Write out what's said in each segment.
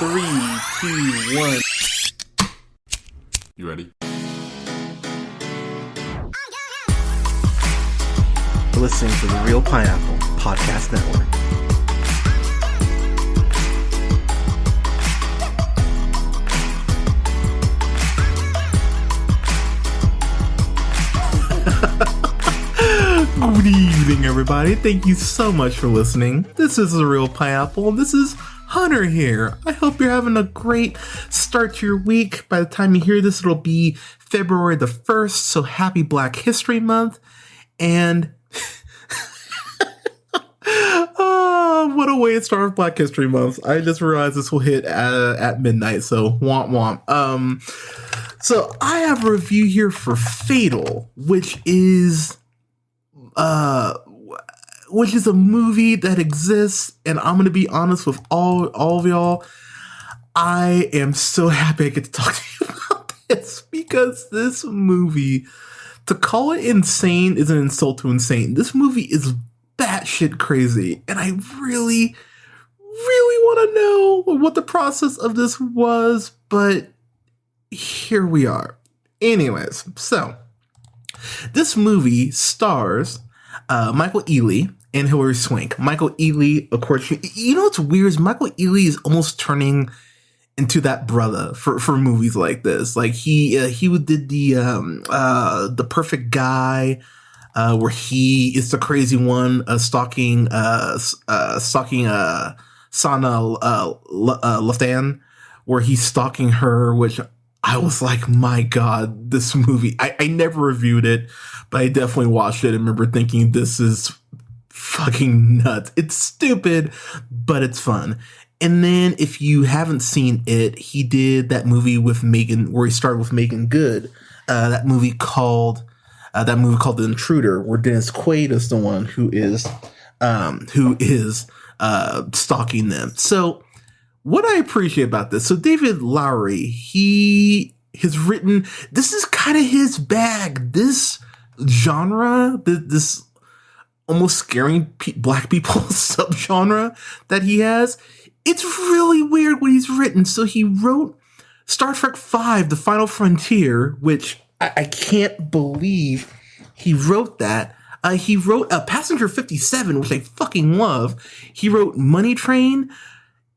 Three, two, one. You ready? You're listening to the Real Pineapple Podcast Network. Good evening, everybody. Thank you so much for listening. This is the Real Pineapple. This is Hunter here. I hope you're having a great start to your week. By the time you hear this, it'll be February the 1st, so happy Black History Month. And oh, what a way to start Black History Month. I just realized this will hit at midnight, so womp womp. So I have a review here for Fatale, which is a movie that exists, and I'm gonna be honest with all of y'all. I am so happy I get to talk to you about this, because this movie, to call it insane is an insult to insane. This movie is batshit crazy, and I really want to know what the process of this was, but here we are. Anyways, so this movie stars Michael Ealy and Hilary Swank. Michael Ealy, of course, you know what's weird is Michael Ealy is almost turning into that brother for movies like this. Like he did the Perfect Guy, where he is the crazy one stalking Sana Laftan, where he's stalking her, which I was like, my God, this movie. I never reviewed it, but I definitely watched it and remember thinking, this is fucking nuts. It's stupid, but it's fun. And then if you haven't seen it, he did that movie with Megan, where he started with Megan Good, that movie called The Intruder, where Dennis Quaid is the one who is stalking them. So what I appreciate about this, so David Lowery, he has written, this is kind of his bag, this genre, this almost scaring black people subgenre that he has. It's really weird what he's written. So he wrote Star Trek V, The Final Frontier, which I can't believe he wrote that. He wrote Passenger 57, which I fucking love. He wrote Money Train,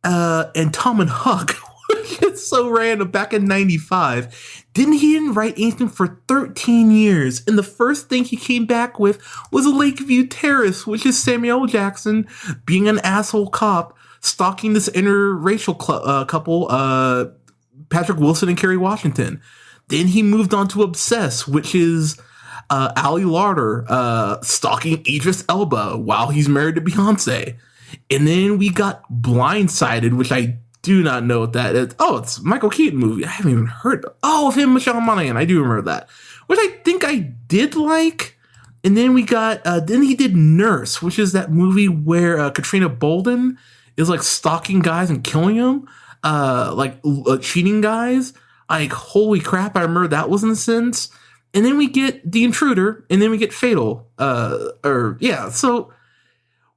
and Tom and Huck, which is so random, back in 95. He didn't write anything for 13 years. And the first thing he came back with was Lakeview Terrace, which is Samuel L. Jackson being an asshole cop, stalking this interracial couple, Patrick Wilson and Kerry Washington. Then he moved on to Obsess, which is Ali Larter stalking Idris Elba while he's married to Beyonce. And then we got Blindsided, which I do not know what that is. Oh, it's a Michael Keaton movie. I haven't even heard of. Oh, of him, Michelle Monaghan. I do remember that. Which I think I did like. And then we got, then he did Nurse, which is that movie where Katrina Bolden is like stalking guys and killing them. Cheating guys. Like, holy crap, I remember that was in a sense. And then we get The Intruder, and then we get Fatale. So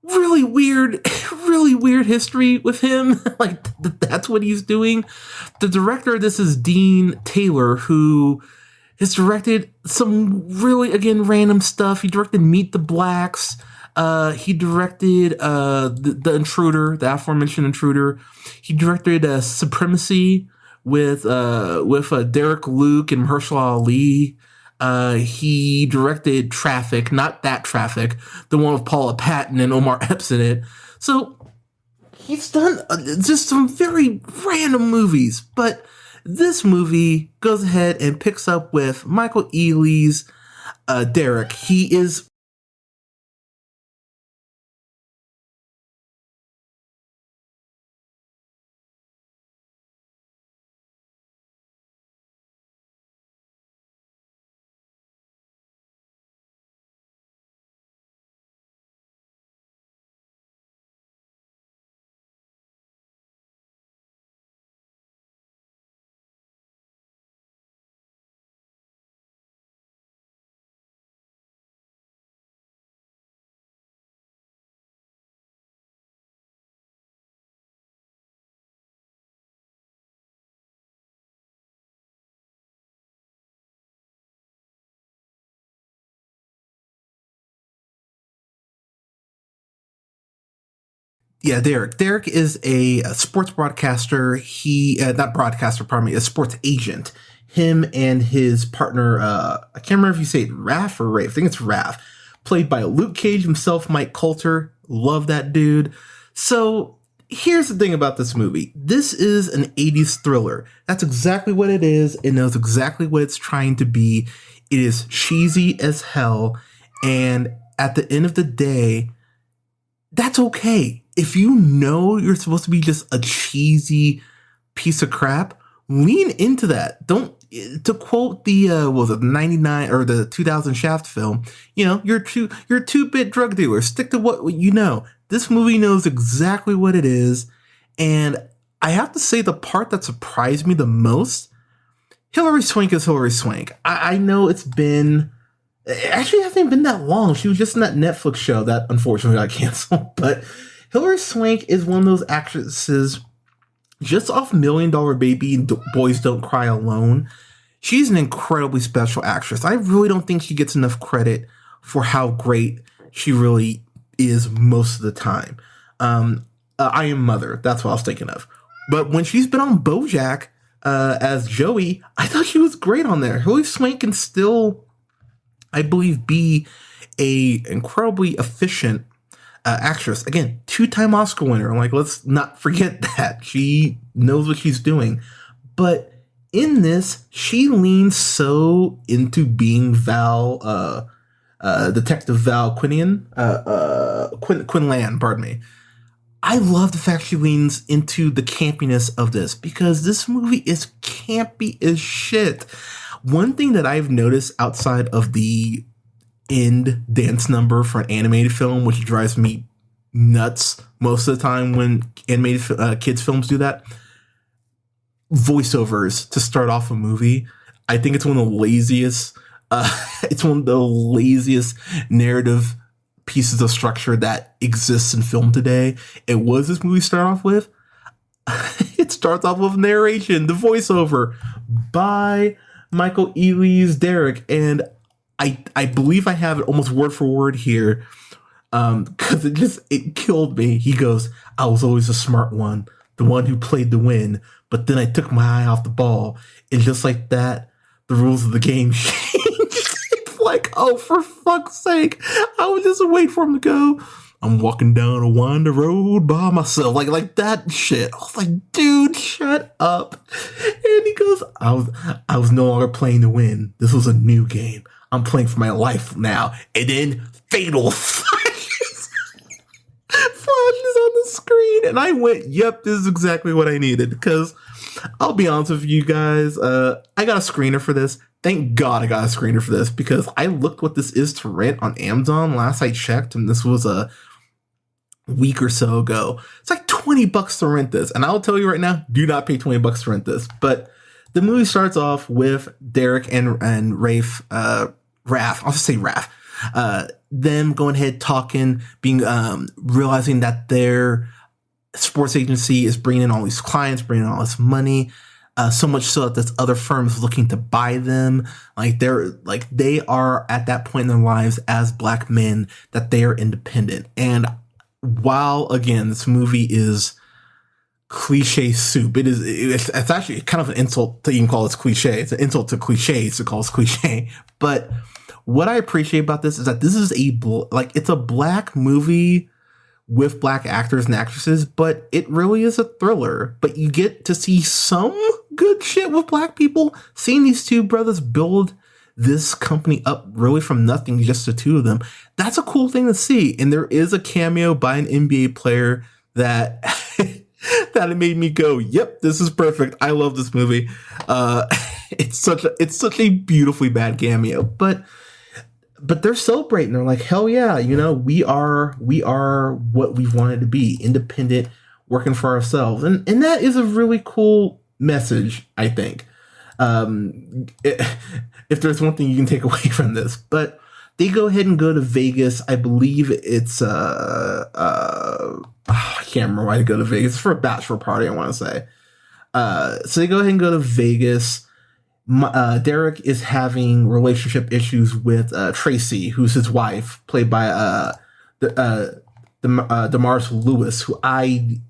really weird history with him. Like, that's what he's doing. The director of this is Dean Taylor, who has directed some really, again, random stuff. He directed Meet the Blacks. He directed the Intruder, the aforementioned Intruder. He directed Supremacy with Derrick, Luke, and Mahershala Ali. He directed Traffic, not that Traffic, the one with Paula Patton and Omar Epps in it. So he's done just some very random movies, but this movie goes ahead and picks up with Michael Ealy's Derrick. He is Yeah, Derrick. Derrick is a sports broadcaster. He, not broadcaster, pardon me, a sports agent. Him and his partner, I can't remember if you say it Rafe or Rafe. I think it's Rafe, played by Luke Cage himself, Mike Colter. Love that dude. So here's the thing about this movie. This is an 80s thriller. That's exactly what it is. It knows exactly what it's trying to be. It is cheesy as hell. And at the end of the day, that's okay. If you know you're supposed to be just a cheesy piece of crap, lean into that. Don't, to quote the was it 99 or the 2000 Shaft film, you're a two-bit drug dealer. Stick to what you know. This movie knows exactly what it is. And I have to say, the part that surprised me the most, Hilary Swank is Hilary Swank. I know it actually hasn't been that long. She was just in that Netflix show that unfortunately got canceled. But Hilary Swank is one of those actresses just off $1 Million Baby and Boys Don't Cry Alone. She's an incredibly special actress. I really don't think she gets enough credit for how great she really is most of the time. I Am Mother, that's what I was thinking of. But when she's been on BoJack as Joey, I thought she was great on there. Hilary Swank can still, I believe, be a incredibly efficient actress. Again, 2-time Oscar winner. Like, let's not forget that. She knows what she's doing. But in this, she leans so into being Detective Val Quinlan, pardon me. I love the fact she leans into the campiness of this, because this movie is campy as shit. One thing that I've noticed outside of the end dance number for an animated film, which drives me nuts most of the time when animated kids films do that, voiceovers to start off a movie. I think it's one of the laziest narrative pieces of structure that exists in film today. And what does this movie start off with? It starts off with narration, the voiceover by Michael Ealy's Derrick. And I believe I have it almost word for word here, because it killed me. He goes, "I was always the smart one, the one who played to win, but then I took my eye off the ball. And just like that, the rules of the game changed." It's like, oh, for fuck's sake. I would just wait for him to go, "I'm walking down a windy road by myself." Like that shit. I was like, dude, shut up. And he goes, I was no longer playing to win. This was a new game. I'm playing for my life now. And then fatal flashes on the screen. And I went, yep, this is exactly what I needed. Because I'll be honest with you guys, I got a screener for this. Thank God I got a screener for this, because I looked what this is to rent on Amazon last I checked, and this was a week or so ago. It's like $20 to rent this. And I'll tell you right now, do not pay $20 to rent this. But the movie starts off with Derrick and Rafe, Rafe, I'll just say Rafe, them going ahead talking, realizing that their sports agency is bringing in all these clients, bringing in all this money, so much so that this other firm is looking to buy them. They are at that point in their lives as Black men that they are independent. And while, again, this movie is cliche soup, it's actually kind of an insult to even call this cliche. It's an insult to cliches to call this cliche. But what I appreciate about this is that this is it's a Black movie with Black actors and actresses, but it really is a thriller. But you get to see some good shit with Black people. Seeing these two brothers build this company up really from nothing, just the two of them, that's a cool thing to see. And there is a cameo by an NBA player that that it made me go, yep, this is perfect. I love this movie. It's such a beautifully bad cameo, but they're celebrating. They're like, hell yeah, we are what we've wanted to be, independent, working for ourselves. And that is a really cool message, I think. If there's one thing you can take away from this. But they go ahead and go to Vegas. I believe it's I can't remember why they go to Vegas. It's for a bachelor party, I want to say. So they go ahead and go to Vegas. Derrick is having relationship issues with Tracy, who's his wife, played by the Damaris Lewis, who I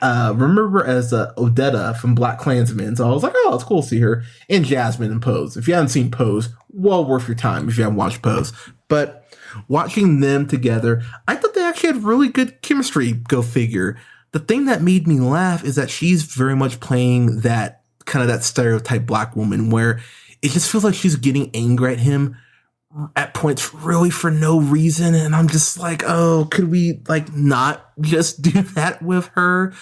remember as Odetta from Black Klansman. So I was like, oh, it's cool to see her. And Jasmine in Pose. If you haven't seen Pose, well worth your time if you haven't watched Pose. But watching them together, I thought they actually had really good chemistry, go figure. The thing that made me laugh is that she's very much playing that kind of that stereotype black woman where it just feels like she's getting angry at him at points really for no reason. And I'm just like, oh, could we like not just do that with her?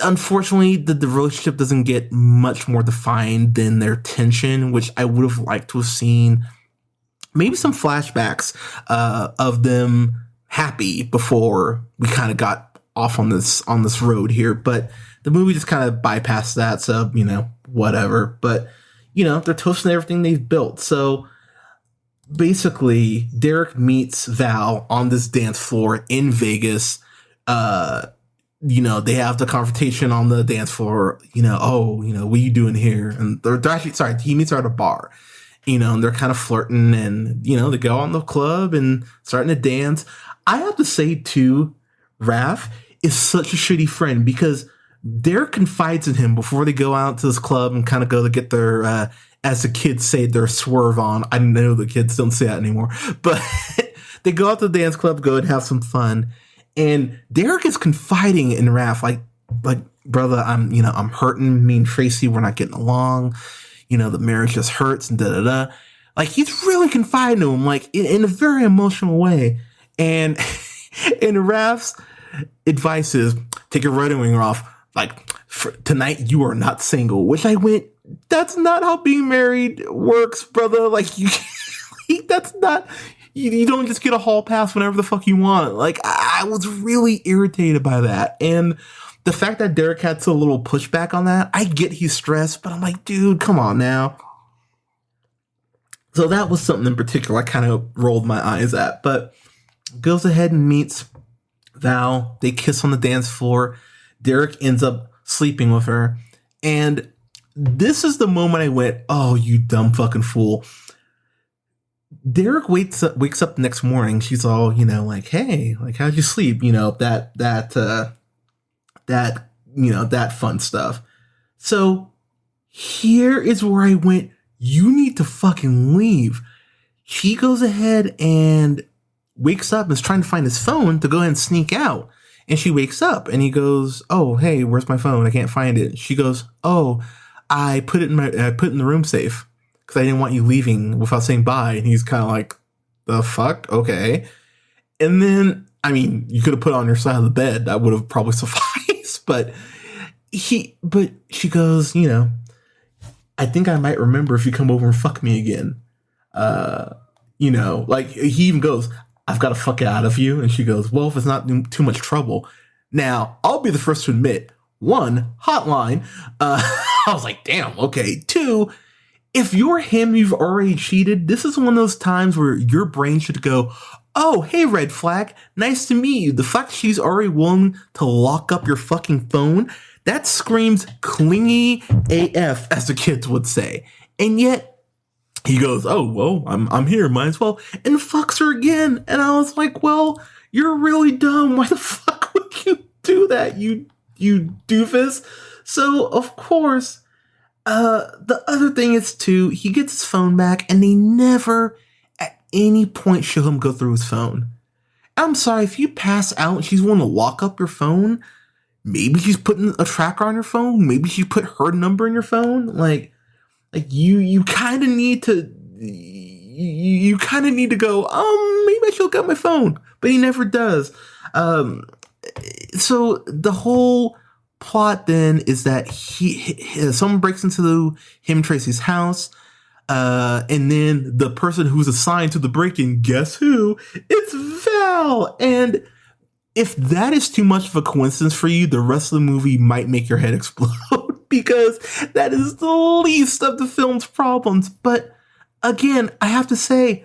Unfortunately, the relationship doesn't get much more defined than their tension, which I would have liked to have seen maybe some flashbacks of them happy before we kind of got off on this road here. But the movie just kind of bypassed that. So, whatever. But, they're toasting everything they've built. So basically, Derrick meets Val on this dance floor in Vegas. They have the confrontation on the dance floor. What are you doing here? And they're actually, he meets her at a bar. And they're kind of flirting and, they go out in the club and starting to dance. I have to say, too, Rafe is such a shitty friend because Derrick confides in him before they go out to this club and kind of go to get their, as the kids say, their swerve on. I know the kids don't say that anymore, but they go out to the dance club, go and have some fun. And Derrick is confiding in Rafe, like, brother, I'm hurting. Me and Tracy, we're not getting along. The marriage just hurts and da-da-da. Like, he's really confiding to him, like, in a very emotional way. And Rafe's advice is, take your wedding ring off. Like, for tonight, you are not single. Which I went, that's not how being married works, brother. Like, that's not, you don't just get a hall pass whenever the fuck you want. Like, I was really irritated by that. And the fact that Derrick had so little pushback on that, I get he's stressed, but I'm like, dude, come on now. So that was something in particular I kind of rolled my eyes at. But goes ahead and meets Val. They kiss on the dance floor. Derrick ends up sleeping with her. And this is the moment I went, oh, you dumb fucking fool. Derrick wakes up the next morning. She's all, like, hey, like, how'd you sleep? That fun stuff. So here is where I went, you need to fucking leave. She goes ahead and wakes up and is trying to find his phone to go ahead and sneak out. And she wakes up and he goes, oh, hey, where's my phone? I can't find it. She goes, oh, I put it in the room safe because I didn't want you leaving without saying bye. And he's kind of like, the fuck? Okay. And then, you could have put it on your side of the bed. That would have probably sufficed. But she goes, I think I might remember if you come over and fuck me again. Like he even goes, I've got to fuck it out of you. And she goes, well, if it's not too much trouble. Now, I'll be the first to admit, 1, hotline. I was like, damn, okay. 2, if you're him, you've already cheated. This is one of those times where your brain should go, oh, hey, red flag. Nice to meet you. The fact she's already willing to lock up your fucking phone, that screams clingy AF, as the kids would say. And yet, he goes, oh, well, I'm here, might as well, and fucks her again. And I was like, well, you're really dumb. Why the fuck would you do that, you doofus? So, of course, the other thing is, too, he gets his phone back, and they never, at any point, show him go through his phone. I'm sorry, if you pass out and she's willing to lock up your phone, maybe she's putting a tracker on your phone, maybe she put her number in your phone, like you kind of need to, you kind of need to go, maybe I should look at my phone, but he never does. So the whole plot then is that someone breaks into him and Tracy's house, and then the person who's assigned to the break-in, guess who? It's Val. And if that is too much of a coincidence for you, the rest of the movie might make your head explode. Because that is the least of the film's problems. But again, I have to say,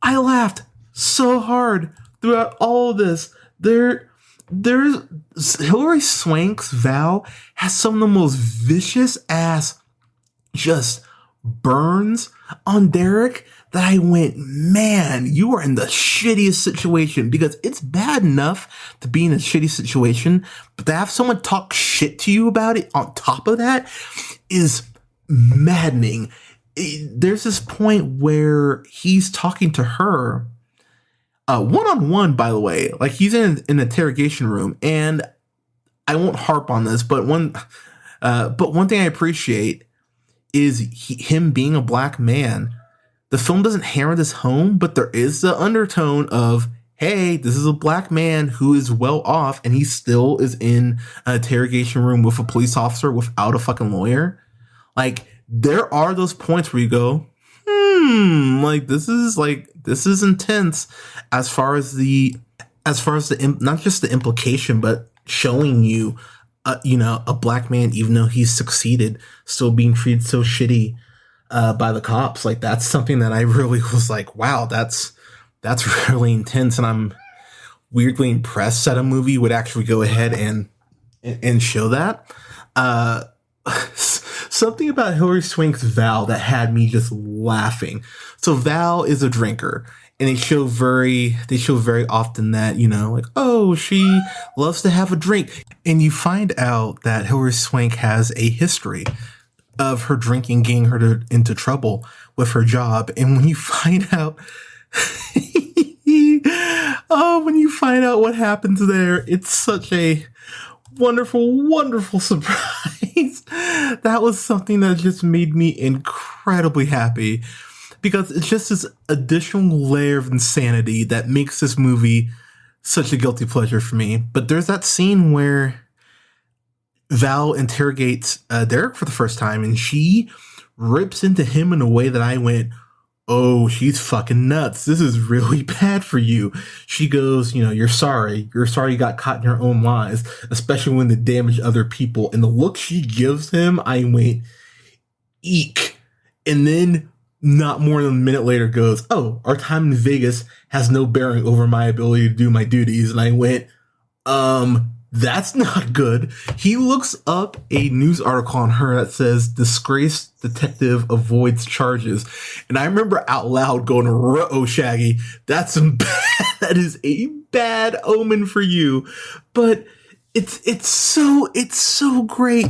I laughed so hard throughout all of this. There's Hilary Swank's Val has some of the most vicious ass just burns on Derrick that I went, man, you are in the shittiest situation, because it's bad enough to be in a shitty situation, but to have someone talk shit to you about it on top of that is maddening. There's this point where he's talking to her, one-on-one, by the way, like he's in an interrogation room, and I won't harp on this, but one thing I appreciate is him being a black man. The film doesn't hammer this home, but there is the undertone of, hey, this is a black man who is well off, and he still is in an interrogation room with a police officer without a fucking lawyer. Like, there are those points where you go, like this is intense, as far as the not just the implication, but showing you, a black man, even though he's succeeded, still being treated so shitty by the cops. Like, that's something that I really was like, wow, that's really intense. And I'm weirdly impressed that a movie would actually go ahead and show that. Something about Hilary Swank's Val that had me just laughing. So Val is a drinker, and they show very often that, like, oh, she loves to have a drink. And you find out that Hilary Swank has a history of her drinking getting her into trouble with her job. And when you find out, when you find out what happens there, it's such a wonderful, wonderful surprise. That was something that just made me incredibly happy, because it's just this additional layer of insanity that makes this movie such a guilty pleasure for me. But there's that scene where Val interrogates Derrick for the first time, and she rips into him in a way that I went, oh, she's fucking nuts. This is really bad for you. She goes, you're sorry. You're sorry you got caught in your own lies, especially when they damage other people. And the look she gives him, I went, eek. And then not more than a minute later goes, oh, our time in Vegas has no bearing over my ability to do my duties. And I went, that's not good. He looks up a news article on her that says disgraced detective avoids charges. And I remember out loud going, uh-oh, Shaggy, that is a bad omen for you. But it's so great.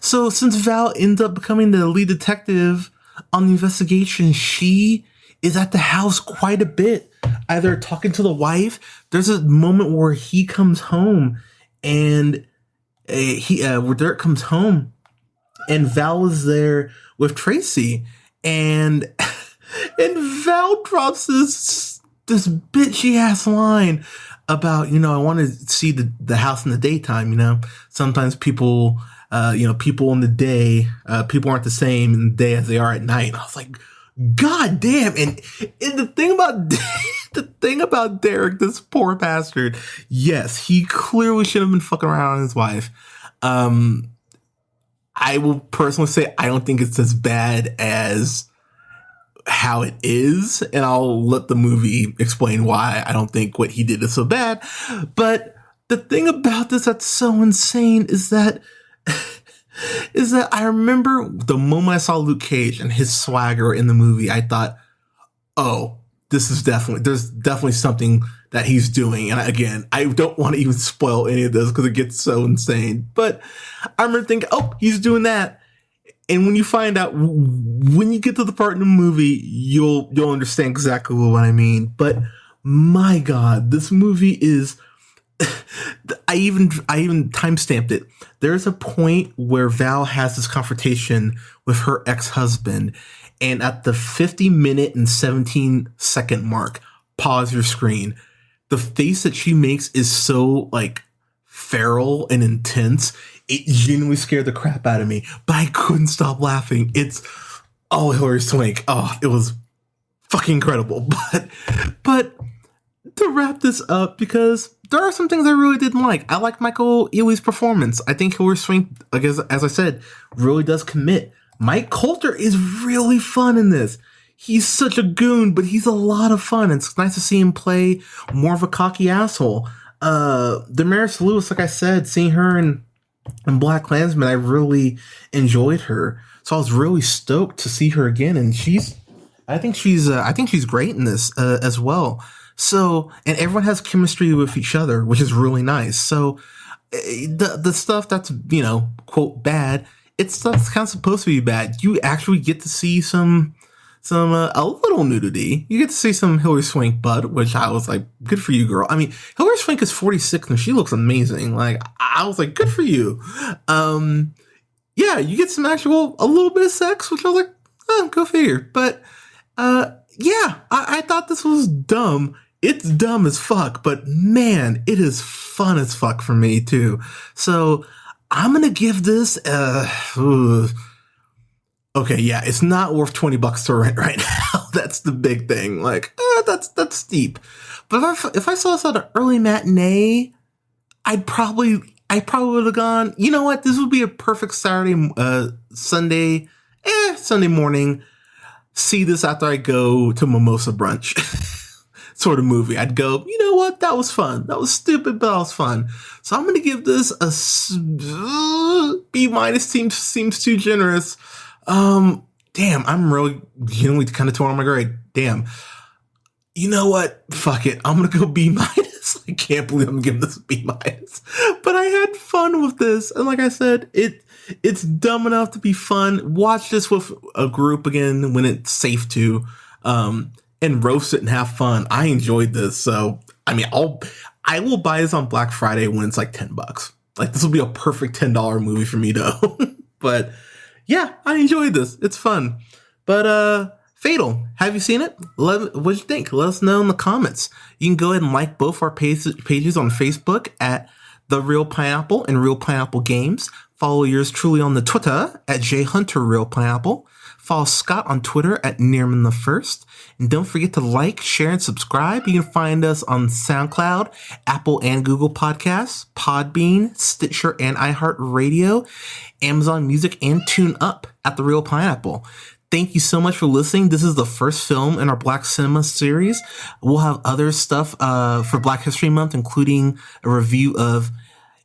So since Val ends up becoming the lead detective on the investigation, she is at the house quite a bit, either talking to the wife. There's a moment where he comes home, and where Derrick comes home, and Val is there with Tracy, and Val drops this bitchy ass line about, I want to see the house in the daytime. Sometimes people in the day, people aren't the same in the day as they are at night. And I was like, God damn. And the thing about Derrick, this poor bastard, yes, he clearly should have been fucking around with his wife. I will personally say I don't think it's as bad as how it is, and I'll let the movie explain why I don't think what he did is so bad. But the thing about this that's so insane is that I remember the moment I saw Luke Cage and his swagger in the movie, I thought, oh, there's definitely something that he's doing. And again, I don't want to even spoil any of this because it gets so insane. But I remember thinking, oh, he's doing that. And when you find out, when you get to the part in the movie, you'll understand exactly what I mean. But my God, this movie is, I even timestamped it. There's a point where Val has this confrontation with her ex-husband, and at the 50-minute and 17-second mark, pause your screen. The face that she makes is so like feral and intense. It genuinely scared the crap out of me, but I couldn't stop laughing. It's Hilary Swank. Oh, it was fucking incredible. But to wrap this up, because there are some things I really didn't like. I like Michael Ealy's performance. I think Hilary Swank, as I said, really does commit. Mike Colter is really fun in this. He's such a goon, but he's a lot of fun. It's nice to see him play more of a cocky asshole. Damaris Lewis, like I said, seeing her in BlacKkKlansman, I really enjoyed her. So I was really stoked to see her again, and she's I think she's great in this as well. So, and everyone has chemistry with each other, which is really nice. So, the stuff that's, quote bad, it's stuff that's kind of supposed to be bad. You actually get to see some a little nudity. You get to see some Hilary Swank butt, which I was like, good for you, girl. I mean, Hilary Swank is 46 and she looks amazing. Like, I was like, good for you. Yeah, you get some actual, a little bit of sex, which I was like, oh, go figure. But, yeah, I thought this was dumb. It's dumb as fuck, but man, it is fun as fuck for me too. So I'm going to give this, okay, yeah, it's not worth $20 to rent right now. That's the big thing. Like, that's steep. But if I saw this at an early matinee, I probably would have gone, you know what? This would be a perfect Sunday morning. See this after I go to mimosa brunch sort of movie. I'd go, you know what? That was fun. That was stupid, but that was fun. So I'm going to give this a B minus. Seems too generous. Damn, I'm really genuinely kind of torn on my grade. Damn. You know what? Fuck it. I'm going to go B minus. I can't believe I'm giving this a B minus. But I had fun with this. And like I said, it's dumb enough to be fun. Watch this with a group again when it's safe to, and roast it and have fun. I enjoyed this. So, I mean, I will buy this on Black Friday when it's like $10. Like, this will be a perfect $10 movie for me though. But yeah, I enjoyed this. It's fun. But, Fatal, have you seen it? What'd you think? Let us know in the comments. You can go ahead and like both our pages on Facebook at The Real Pineapple and Real Pineapple Games. Follow yours truly on the Twitter at JHunterRealPineapple. Follow Scott on Twitter at Nearman1st. And don't forget to like, share, and subscribe. You can find us on SoundCloud, Apple and Google Podcasts, Podbean, Stitcher, and iHeartRadio, Amazon Music, and TuneUp at The Real Pineapple. Thank you so much for listening. This is the first film in our Black Cinema series. We'll have other stuff for Black History Month, including a review of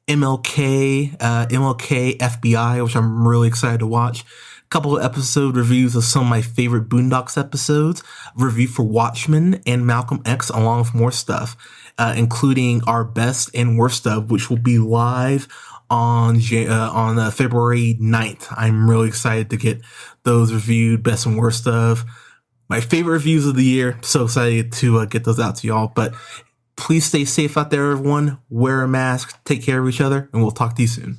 MLK FBI, which I'm really excited to watch. A couple of episode reviews of some of my favorite Boondocks episodes, a review for Watchmen and Malcolm X, along with more stuff, including our best and worst of, which will be live on February 9th. I'm really excited to get those reviewed, best and worst of. My favorite reviews of the year. So excited to get those out to y'all. But please stay safe out there, everyone. Wear a mask, take care of each other, and we'll talk to you soon.